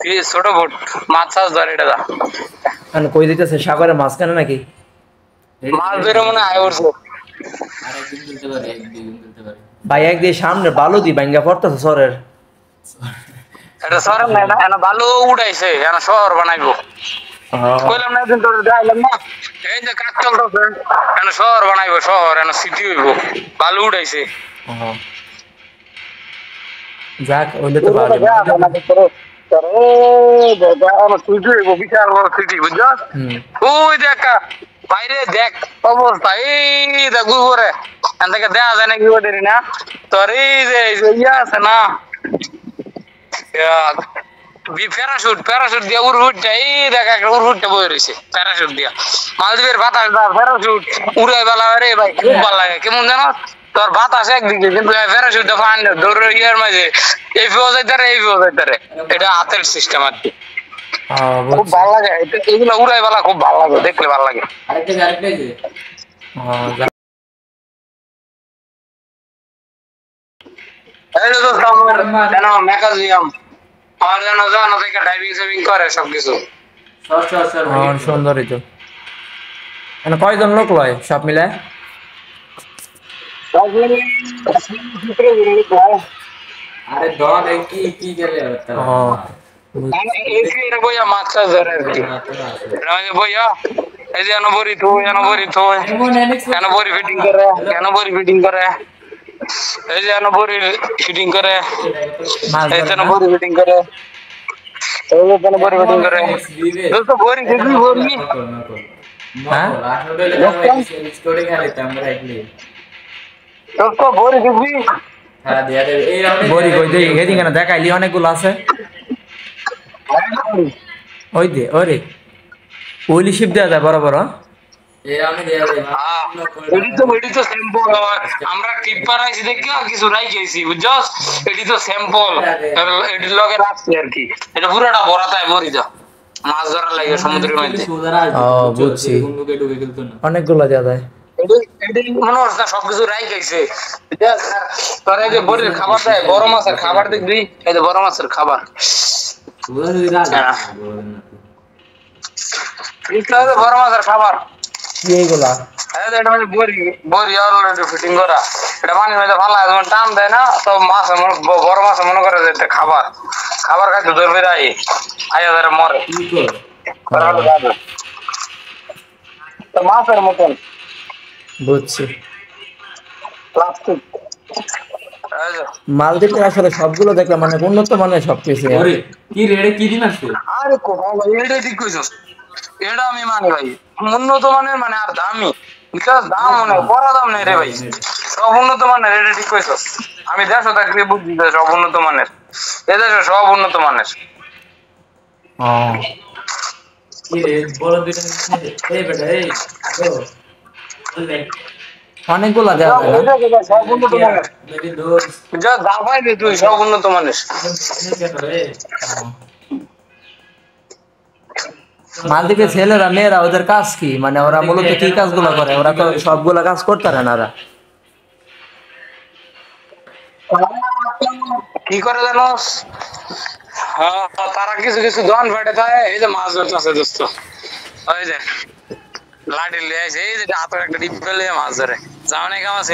কি ছোট বোট মাছ চাষ ধরে এটা কই দিতেছে সাগরের মাঝখানে নাকি? মাছ ধরে মনে হয় উঠছে। আর একদিন তুলতে পারি, একদিন তুলতে পারি ভাই একদিন সামনে বালু দি ভাঙ্গা পড়তেছে সরের। এটা শহর না, এটা ভালো উড়াইছে, এটা শহর বানাইবো। কইলাম না একদিন তোর যাইলাম না, এই যে কাজ চলতেছে, এটা শহর বানাইবো, শহর এটা সিটি হইব, ভালো উড়াইছে। যাক ওইলে তো ভালো। বিশাল বড় সিটি বুঝছো? ওই দেখ বাইরে দেখ অবস্থা, এই দেখ উপরে এখান থেকে দেখা যায় নাকি ওদের না তোর এই যে ইয়ে আছে না প্যারাশুট প্যারাশুট দিয়ে উড়ুটটা এই দেখ একটা উড়ুটটা বয়ে রয়েছে প্যারাশুট দিয়া মালদ্বীপের বাতাস প্যারাশুট উড়াই বেলা রে ভাই খুব ভালো লাগে কেমন জানো তোর বাতাস একদিকে কিন্তু প্যারাশুটটা ফান দৌড় ইয়ার মাঝে এই ফিও যাইতারে এই ফিও যাইতারে এটা হাতের সিস্টেম আর কি খুব ভালো লাগে এগুলো উড়াই বেলা খুব ভালো লাগে দেখলে ভালো লাগে আরেকটা যে এই তো আমার কেন ম্যাকাজিয়াম আর জানো জানো থেকে ডাইভিং সেভিং করে সবকিছু সুন্দরই তো। মানে কয়জন লোক লয় সব মিলায়? আরে ডন কি কি গেলে বইয়া মাছ চাষ ধরে আর কি বইয়া এই যে বড়ি থুই বড়ি ফিটিং করে বড়ি ফিটিং করে এই যে বড়ি ফিটিং করে এই যে বড়ি ফিটিং করে এই যে বড়ি ফিটিং করে দোস্ত বড়ি দেখবি বড়ি হ্যাঁ স্টোরি খালি আমরা একলি দোস্ত বড়ি দেখবি হ্যাঁ দিয়া দে এই রাউন্ডে বড়ি কই দে হেদিন কেন দেখাইলি অনেকগুলো আছে ওই দে ওরে ওইলি শিপ দেয়া যায় বড় বড় এই রাউন্ডে দিয়া দে এটি তো স্যাম্পল আমরা টিপ পারাইছি দেখি কিছু রাইখেছি বুঝছস এটি তো স্যাম্পল এটির লগে রাখছি আর কি এটা পুরোটা ভরা তাই ভরি যা মাছ ধরা লাগে সমুদ্রের মধ্যে বুঝছি অনেকগুলো দেয়া যায় এটি মনে হচ্ছে সবকিছু রাইখেছে তোর এই যে বড়ির খাবার দেয় বড় মাছের খাবার দেখবি এই যে বড় মাছের খাবার বড় মাছের খাবার কি এইগুলা এটা মানে বড়ি অলরেডি ফিটিং করা এটা পানির মধ্যে ভালো যখন টান দেয় না তো মাছ বড় মাছ মনে করে যে খাবার খাবার খাইতে ধরবে আইয়া ধরে মরে তো মাছের মতন বুঝছি। প্লাস্টিক মালদ্বীপের আসলে সবগুলো দেখলাম মানে উন্নত মানের সবকিছু। কি রেডে কি দিন আসছে? আরে কোথাও ভাই এটা ঠিক কইছস এটা আমি মানি ভাই উন্নত মানের মানে আর দামি বিকজ দাম অনেক বড় দাম নেই রে ভাই সব উন্নত মানের এটা ঠিক কইছস আমি দেশে থাকলে বুঝি যে সব উন্নত মানের এদেশে সব উন্নত মানের কি রে বড় দুইটা এই বেটা এই অনেকগুলা দেওয়া যায় না সব উন্নত মানের মেরি দোস্ত যা দাবাই দে তুই সব উন্নত মানের মালদ্বীপের ছেলেরা মেয়েরা ওদের কাজ কি মানে ওরা মূলত কি কাজগুলো করে? ওরা তো সবগুলা কাজ করতে পারে না। ওরা কি করে জানোস তারা কিছু কিছু দোকান ফেটে থাকে এই যে মাছ ধরতেছে দোস্ত ওই যে লাঠি লিয়ে এই যে হাতের একটা ডিপ ফেলে মাছ ধরে জামানে কামাস